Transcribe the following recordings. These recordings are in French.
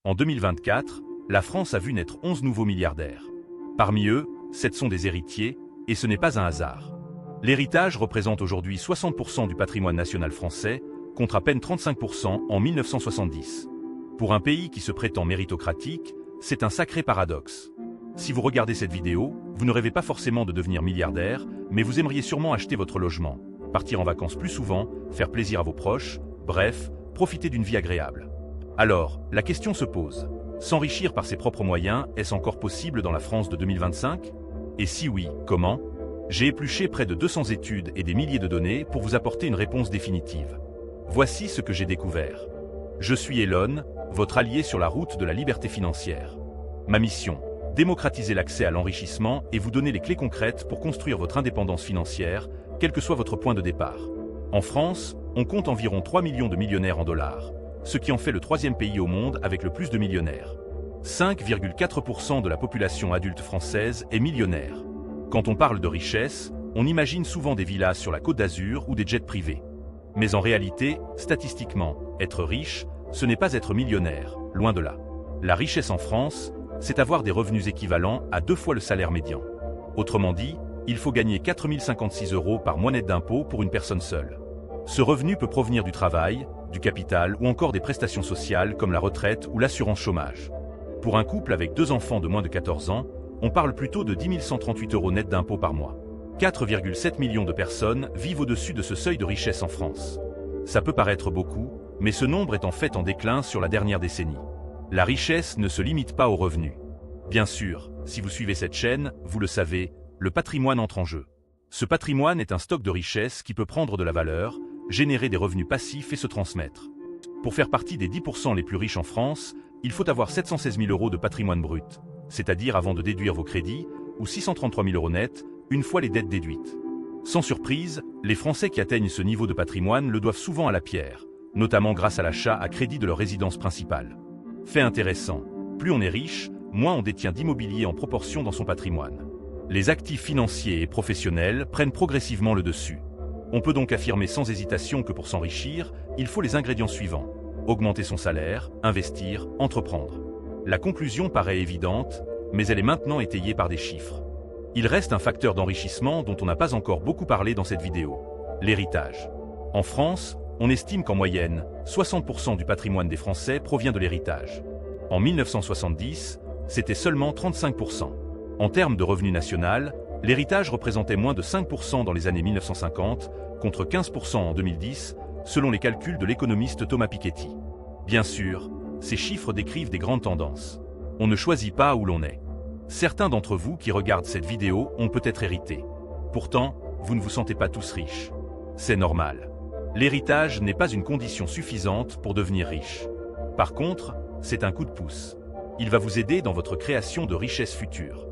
En 2024, la France a vu naître 11 nouveaux milliardaires. Parmi eux, 7 sont des héritiers, et ce n'est pas un hasard. L'héritage représente aujourd'hui 60% du patrimoine national français, contre à peine 35% en 1970. Pour un pays qui se prétend méritocratique, c'est un sacré paradoxe. Si vous regardez cette vidéo, vous ne rêvez pas forcément de devenir milliardaire, mais vous aimeriez sûrement acheter votre logement, partir en vacances plus souvent, faire plaisir à vos proches, bref, profiter d'une vie agréable. Alors, la question se pose. S'enrichir par ses propres moyens, est-ce encore possible dans la France de 2025? Et si oui, comment? J'ai épluché près de 200 études et des milliers de données pour vous apporter une réponse définitive. Voici ce que j'ai découvert. Je suis Elon, votre allié sur la route de la liberté financière. Ma mission, démocratiser l'accès à l'enrichissement et vous donner les clés concrètes pour construire votre indépendance financière, quel que soit votre point de départ. En France, on compte environ 3 millions de millionnaires en dollars, ce qui en fait le 3e pays au monde avec le plus de millionnaires. 5,4% de la population adulte française est millionnaire. Quand on parle de richesse, on imagine souvent des villas sur la Côte d'Azur ou des jets privés. Mais en réalité, statistiquement, être riche, ce n'est pas être millionnaire, loin de là. La richesse en France, c'est avoir des revenus équivalents à 2 fois le salaire médian. Autrement dit, il faut gagner 4 056 € par mois net d'impôt pour une personne seule. Ce revenu peut provenir du travail, du capital ou encore des prestations sociales comme la retraite ou l'assurance chômage. Pour un couple avec 2 enfants de moins de 14 ans, on parle plutôt de 10 138 € net d'impôt par mois. 4,7 millions de personnes vivent au-dessus de ce seuil de richesse en France. Ça peut paraître beaucoup, mais ce nombre est en fait en déclin sur la dernière décennie. La richesse ne se limite pas aux revenus. Bien sûr, si vous suivez cette chaîne, vous le savez, le patrimoine entre en jeu. Ce patrimoine est un stock de richesse qui peut prendre de la valeur, générer des revenus passifs et se transmettre. Pour faire partie des 10% les plus riches en France, il faut avoir 716 000 € de patrimoine brut, c'est-à-dire avant de déduire vos crédits, ou 633 000 € net, une fois les dettes déduites. Sans surprise, les Français qui atteignent ce niveau de patrimoine le doivent souvent à la pierre, notamment grâce à l'achat à crédit de leur résidence principale. Fait intéressant, plus on est riche, moins on détient d'immobilier en proportion dans son patrimoine. Les actifs financiers et professionnels prennent progressivement le dessus. On peut donc affirmer sans hésitation que pour s'enrichir, il faut les ingrédients suivants. Augmenter son salaire, investir, entreprendre. La conclusion paraît évidente, mais elle est maintenant étayée par des chiffres. Il reste un facteur d'enrichissement dont on n'a pas encore beaucoup parlé dans cette vidéo, l'héritage. En France, on estime qu'en moyenne, 60% du patrimoine des Français provient de l'héritage. En 1970, c'était seulement 35%. En termes de revenu national, l'héritage représentait moins de 5% dans les années 1950, contre 15% en 2010, selon les calculs de l'économiste Thomas Piketty. Bien sûr, ces chiffres décrivent des grandes tendances. On ne choisit pas où l'on est. Certains d'entre vous qui regardent cette vidéo ont peut-être hérité. Pourtant, vous ne vous sentez pas tous riches. C'est normal. L'héritage n'est pas une condition suffisante pour devenir riche. Par contre, c'est un coup de pouce. Il va vous aider dans votre création de richesses futures.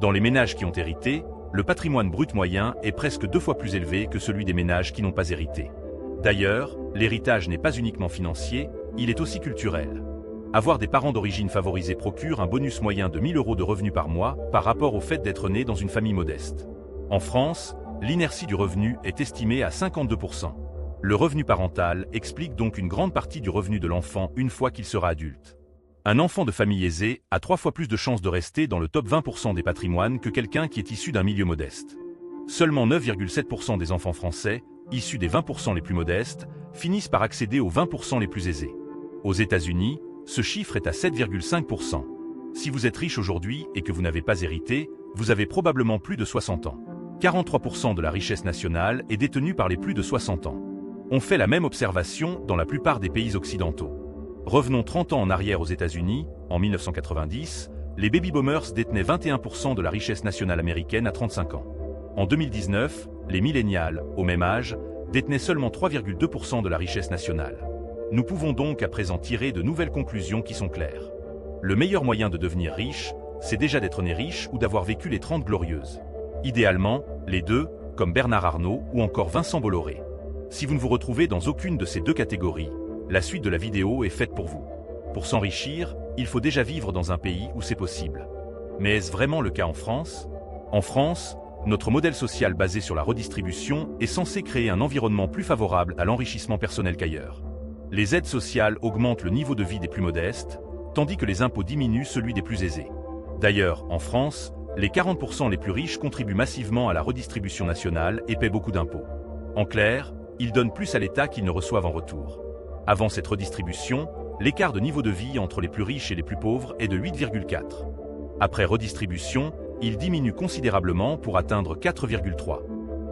Dans les ménages qui ont hérité, le patrimoine brut moyen est presque 2 fois plus élevé que celui des ménages qui n'ont pas hérité. D'ailleurs, l'héritage n'est pas uniquement financier, il est aussi culturel. Avoir des parents d'origine favorisée procure un bonus moyen de 1 000 € de revenus par mois par rapport au fait d'être né dans une famille modeste. En France, l'inertie du revenu est estimée à 52%. Le revenu parental explique donc une grande partie du revenu de l'enfant une fois qu'il sera adulte. Un enfant de famille aisée a 3 fois plus de chances de rester dans le top 20% des patrimoines que quelqu'un qui est issu d'un milieu modeste. Seulement 9,7% des enfants français, issus des 20% les plus modestes, finissent par accéder aux 20% les plus aisés. Aux États-Unis, ce chiffre est à 7,5%. Si vous êtes riche aujourd'hui et que vous n'avez pas hérité, vous avez probablement plus de 60 ans. 43% de la richesse nationale est détenue par les plus de 60 ans. On fait la même observation dans la plupart des pays occidentaux. Revenons 30 ans en arrière aux États-Unis, en 1990, les baby-boomers détenaient 21% de la richesse nationale américaine à 35 ans. En 2019, les millénials, au même âge, détenaient seulement 3,2% de la richesse nationale. Nous pouvons donc à présent tirer de nouvelles conclusions qui sont claires. Le meilleur moyen de devenir riche, c'est déjà d'être né riche ou d'avoir vécu les 30 glorieuses. Idéalement, les deux, comme Bernard Arnault ou encore Vincent Bolloré. Si vous ne vous retrouvez dans aucune de ces deux catégories, la suite de la vidéo est faite pour vous. Pour s'enrichir, il faut déjà vivre dans un pays où c'est possible. Mais est-ce vraiment le cas en France? En France, notre modèle social basé sur la redistribution est censé créer un environnement plus favorable à l'enrichissement personnel qu'ailleurs. Les aides sociales augmentent le niveau de vie des plus modestes, tandis que les impôts diminuent celui des plus aisés. D'ailleurs, en France, les 40% les plus riches contribuent massivement à la redistribution nationale et paient beaucoup d'impôts. En clair, ils donnent plus à l'État qu'ils ne reçoivent en retour. Avant cette redistribution, l'écart de niveau de vie entre les plus riches et les plus pauvres est de 8,4. Après redistribution, il diminue considérablement pour atteindre 4,3.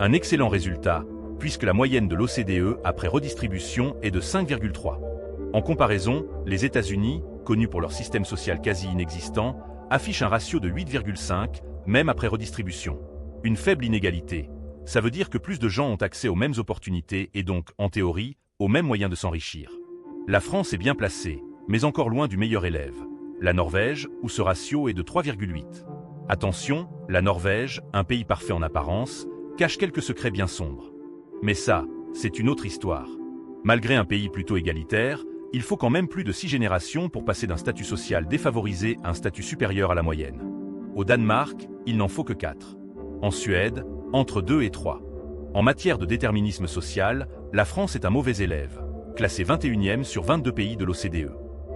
Un excellent résultat, puisque la moyenne de l'OCDE après redistribution est de 5,3. En comparaison, les États-Unis, connus pour leur système social quasi inexistant, affichent un ratio de 8,5, même après redistribution. Une faible inégalité. Ça veut dire que plus de gens ont accès aux mêmes opportunités et donc, en théorie, aux mêmes moyens de s'enrichir. La France est bien placée, mais encore loin du meilleur élève. La Norvège, où ce ratio est de 3,8. Attention, la Norvège, un pays parfait en apparence, cache quelques secrets bien sombres. Mais ça, c'est une autre histoire. Malgré un pays plutôt égalitaire, il faut quand même plus de 6 générations pour passer d'un statut social défavorisé à un statut supérieur à la moyenne. Au Danemark, il n'en faut que 4. En Suède, entre 2 et 3. En matière de déterminisme social, la France est un mauvais élève, classé 21e sur 22 pays de l'OCDE.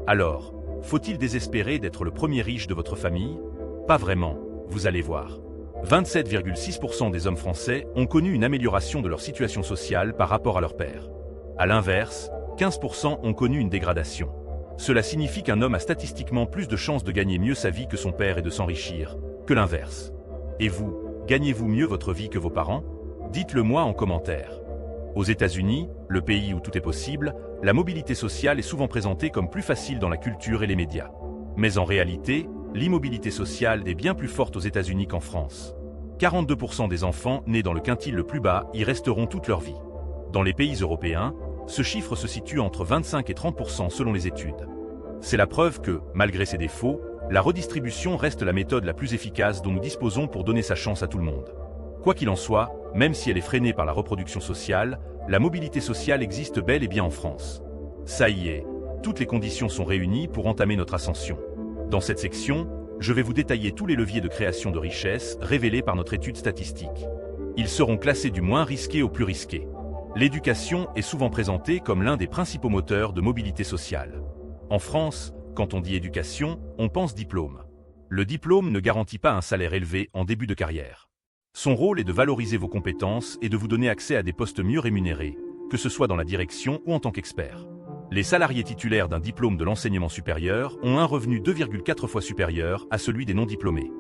Alors, faut-il désespérer d'être le premier riche de votre famille? Pas vraiment, vous allez voir. 27,6% des hommes français ont connu une amélioration de leur situation sociale par rapport à leur père. À l'inverse, 15% ont connu une dégradation. Cela signifie qu'un homme a statistiquement plus de chances de gagner mieux sa vie que son père et de s'enrichir, que l'inverse. Et vous, gagnez-vous mieux votre vie que vos parents? Dites-le moi en commentaire. Aux États-Unis, le pays où tout est possible, la mobilité sociale est souvent présentée comme plus facile dans la culture et les médias. Mais en réalité, l'immobilité sociale est bien plus forte aux États-Unis qu'en France. 42% des enfants nés dans le quintile le plus bas y resteront toute leur vie. Dans les pays européens, ce chiffre se situe entre 25 et 30% selon les études. C'est la preuve que, malgré ses défauts, la redistribution reste la méthode la plus efficace dont nous disposons pour donner sa chance à tout le monde. Quoi qu'il en soit, même si elle est freinée par la reproduction sociale, la mobilité sociale existe bel et bien en France. Ça y est, toutes les conditions sont réunies pour entamer notre ascension. Dans cette section, je vais vous détailler tous les leviers de création de richesse révélés par notre étude statistique. Ils seront classés du moins risqué au plus risqué. L'éducation est souvent présentée comme l'un des principaux moteurs de mobilité sociale. En France, quand on dit éducation, on pense diplôme. Le diplôme ne garantit pas un salaire élevé en début de carrière. Son rôle est de valoriser vos compétences et de vous donner accès à des postes mieux rémunérés, que ce soit dans la direction ou en tant qu'expert. Les salariés titulaires d'un diplôme de l'enseignement supérieur ont un revenu 2,4 fois supérieur à celui des non-diplômés.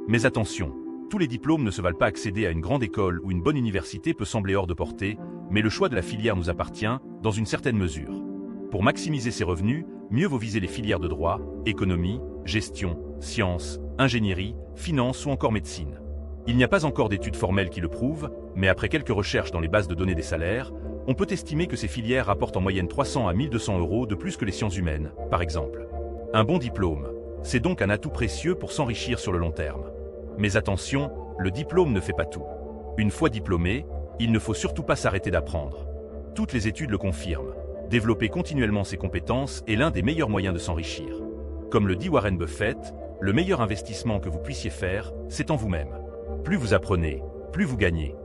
Mais attention, tous les diplômes ne se valent pas. Accéder à une grande école ou une bonne université peut sembler hors de portée, mais le choix de la filière nous appartient, dans une certaine mesure. Pour maximiser ses revenus, mieux vaut viser les filières de droit, économie, gestion, sciences, ingénierie, finance ou encore médecine. Il n'y a pas encore d'études formelles qui le prouvent, mais après quelques recherches dans les bases de données des salaires, on peut estimer que ces filières rapportent en moyenne 300 à 1200 € de plus que les sciences humaines, par exemple. Un bon diplôme, c'est donc un atout précieux pour s'enrichir sur le long terme. Mais attention, le diplôme ne fait pas tout. Une fois diplômé, il ne faut surtout pas s'arrêter d'apprendre. Toutes les études le confirment. Développer continuellement ses compétences est l'un des meilleurs moyens de s'enrichir. Comme le dit Warren Buffett, le meilleur investissement que vous puissiez faire, c'est en vous-même. Plus vous apprenez, plus vous gagnez.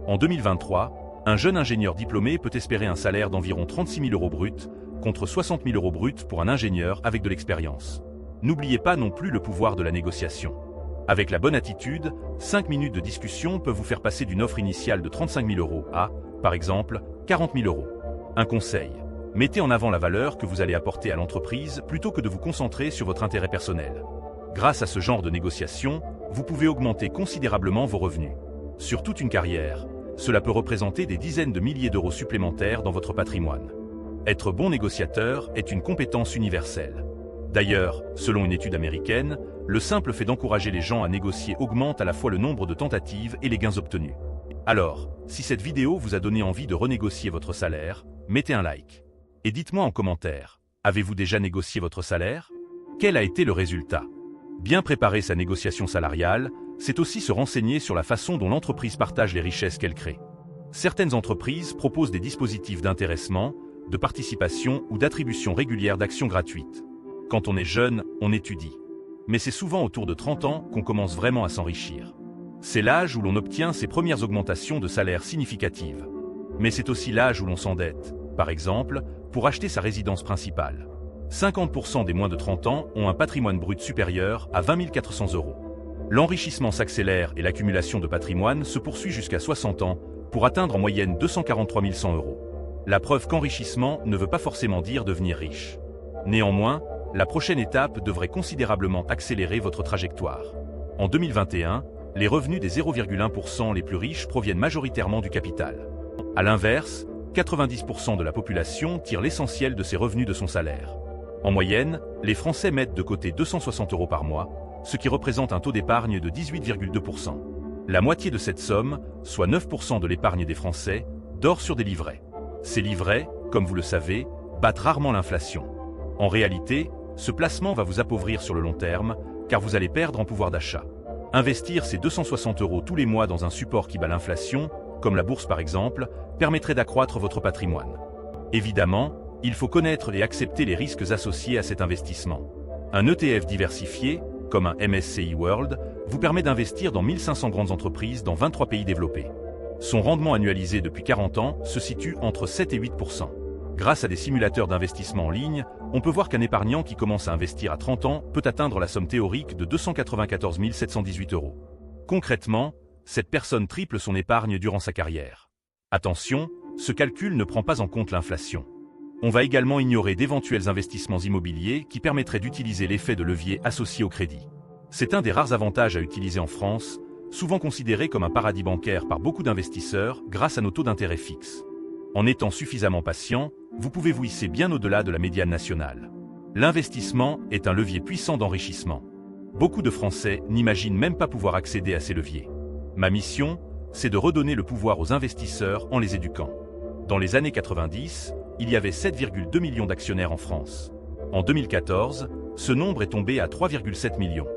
En 2023, un jeune ingénieur diplômé peut espérer un salaire d'environ 36 000 € bruts, contre 60 000 € bruts pour un ingénieur avec de l'expérience. N'oubliez pas non plus le pouvoir de la négociation. Avec la bonne attitude, 5 minutes de discussion peuvent vous faire passer d'une offre initiale de 35 000 € à, par exemple, 40 000 €. Un conseil. Mettez en avant la valeur que vous allez apporter à l'entreprise plutôt que de vous concentrer sur votre intérêt personnel. Grâce à ce genre de négociation, vous pouvez augmenter considérablement vos revenus. Sur toute une carrière, cela peut représenter des dizaines de milliers d'euros supplémentaires dans votre patrimoine. Être bon négociateur est une compétence universelle. D'ailleurs, selon une étude américaine, le simple fait d'encourager les gens à négocier augmente à la fois le nombre de tentatives et les gains obtenus. Alors, si cette vidéo vous a donné envie de renégocier votre salaire, mettez un like. Et dites-moi en commentaire, avez-vous déjà négocié votre salaire? Quel a été le résultat? Bien préparer sa négociation salariale, c'est aussi se renseigner sur la façon dont l'entreprise partage les richesses qu'elle crée. Certaines entreprises proposent des dispositifs d'intéressement, de participation ou d'attribution régulière d'actions gratuites. Quand on est jeune, on étudie. Mais c'est souvent autour de 30 ans qu'on commence vraiment à s'enrichir. C'est l'âge où l'on obtient ses premières augmentations de salaire significatives. Mais c'est aussi l'âge où l'on s'endette, par exemple, pour acheter sa résidence principale. 50% des moins de 30 ans ont un patrimoine brut supérieur à 20 400 €. L'enrichissement s'accélère et l'accumulation de patrimoine se poursuit jusqu'à 60 ans pour atteindre en moyenne 243 100 €. La preuve qu'enrichissement ne veut pas forcément dire devenir riche. Néanmoins, la prochaine étape devrait considérablement accélérer votre trajectoire. En 2021, les revenus des 0,1% les plus riches proviennent majoritairement du capital. À l'inverse, 90% de la population tire l'essentiel de ses revenus de son salaire. En moyenne, les Français mettent de côté 260 € par mois, ce qui représente un taux d'épargne de 18,2%. La moitié de cette somme, soit 9% de l'épargne des Français, dort sur des livrets. Ces livrets, comme vous le savez, battent rarement l'inflation. En réalité, ce placement va vous appauvrir sur le long terme, car vous allez perdre en pouvoir d'achat. Investir ces 260 € tous les mois dans un support qui bat l'inflation, comme la bourse par exemple, permettrait d'accroître votre patrimoine. Évidemment, il faut connaître et accepter les risques associés à cet investissement. Un ETF diversifié, comme un MSCI World, vous permet d'investir dans 1500 grandes entreprises dans 23 pays développés. Son rendement annualisé depuis 40 ans se situe entre 7 et 8%. Grâce à des simulateurs d'investissement en ligne, on peut voir qu'un épargnant qui commence à investir à 30 ans peut atteindre la somme théorique de 294 718 €. Concrètement, cette personne triple son épargne durant sa carrière. Attention, ce calcul ne prend pas en compte l'inflation. On va également ignorer d'éventuels investissements immobiliers qui permettraient d'utiliser l'effet de levier associé au crédit. C'est un des rares avantages à utiliser en France, souvent considéré comme un paradis bancaire par beaucoup d'investisseurs grâce à nos taux d'intérêt fixes. En étant suffisamment patient, vous pouvez vous hisser bien au-delà de la médiane nationale. L'investissement est un levier puissant d'enrichissement. Beaucoup de Français n'imaginent même pas pouvoir accéder à ces leviers. Ma mission, c'est de redonner le pouvoir aux investisseurs en les éduquant. Dans les années 90, il y avait 7,2 millions d'actionnaires en France. En 2014, ce nombre est tombé à 3,7 millions.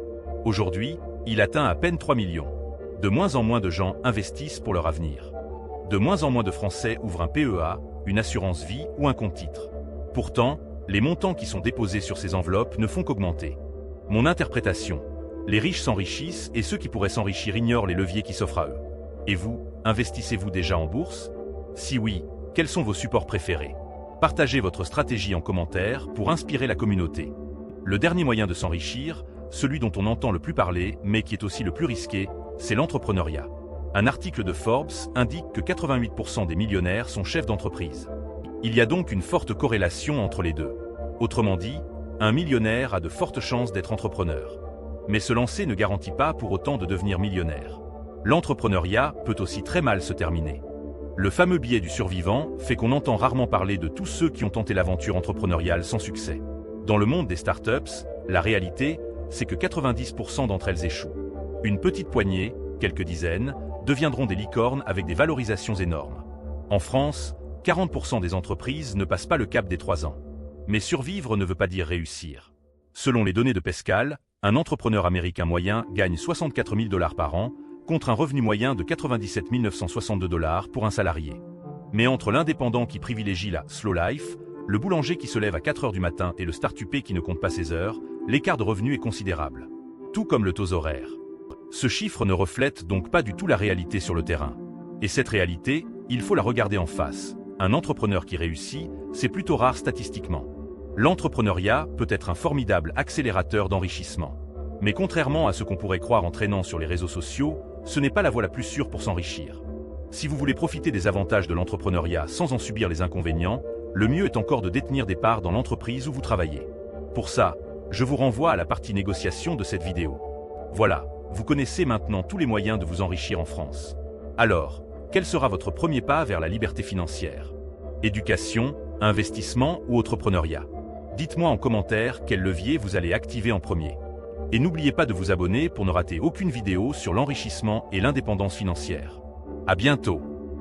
Aujourd'hui, il atteint à peine 3 millions. De moins en moins de gens investissent pour leur avenir. De moins en moins de Français ouvrent un PEA, une assurance vie ou un compte titre. Pourtant, les montants qui sont déposés sur ces enveloppes ne font qu'augmenter. Mon interprétation: les riches s'enrichissent et ceux qui pourraient s'enrichir ignorent les leviers qui s'offrent à eux. Et vous, investissez-vous déjà en bourse? Si oui, quels sont vos supports préférés? Partagez votre stratégie en commentaire pour inspirer la communauté. Le dernier moyen de s'enrichir, celui dont on entend le plus parler, mais qui est aussi le plus risqué, c'est l'entrepreneuriat. Un article de Forbes indique que 88% des millionnaires sont chefs d'entreprise. Il y a donc une forte corrélation entre les deux. Autrement dit, un millionnaire a de fortes chances d'être entrepreneur. Mais se lancer ne garantit pas pour autant de devenir millionnaire. L'entrepreneuriat peut aussi très mal se terminer. Le fameux biais du survivant fait qu'on entend rarement parler de tous ceux qui ont tenté l'aventure entrepreneuriale sans succès. Dans le monde des startups, la réalité, c'est que 90% d'entre elles échouent. Une petite poignée, quelques dizaines, deviendront des licornes avec des valorisations énormes. En France, 40% des entreprises ne passent pas le cap des 3 ans. Mais survivre ne veut pas dire réussir. Selon les données de Pescal, un entrepreneur américain moyen gagne 64 000 $ par an, contre un revenu moyen de 97 962 $ pour un salarié. Mais entre l'indépendant qui privilégie la « slow life », le boulanger qui se lève à 4 heures du matin et le start-upé qui ne compte pas ses heures, l'écart de revenus est considérable. Tout comme le taux horaire. Ce chiffre ne reflète donc pas du tout la réalité sur le terrain. Et cette réalité, il faut la regarder en face. Un entrepreneur qui réussit, c'est plutôt rare statistiquement. L'entrepreneuriat peut être un formidable accélérateur d'enrichissement. Mais contrairement à ce qu'on pourrait croire en traînant sur les réseaux sociaux, ce n'est pas la voie la plus sûre pour s'enrichir. Si vous voulez profiter des avantages de l'entrepreneuriat sans en subir les inconvénients, le mieux est encore de détenir des parts dans l'entreprise où vous travaillez. Pour ça, je vous renvoie à la partie négociation de cette vidéo. Voilà, vous connaissez maintenant tous les moyens de vous enrichir en France. Alors, quel sera votre premier pas vers la liberté financière? Éducation, investissement ou entrepreneuriat? Dites-moi en commentaire quel levier vous allez activer en premier. Et n'oubliez pas de vous abonner pour ne rater aucune vidéo sur l'enrichissement et l'indépendance financière. À bientôt!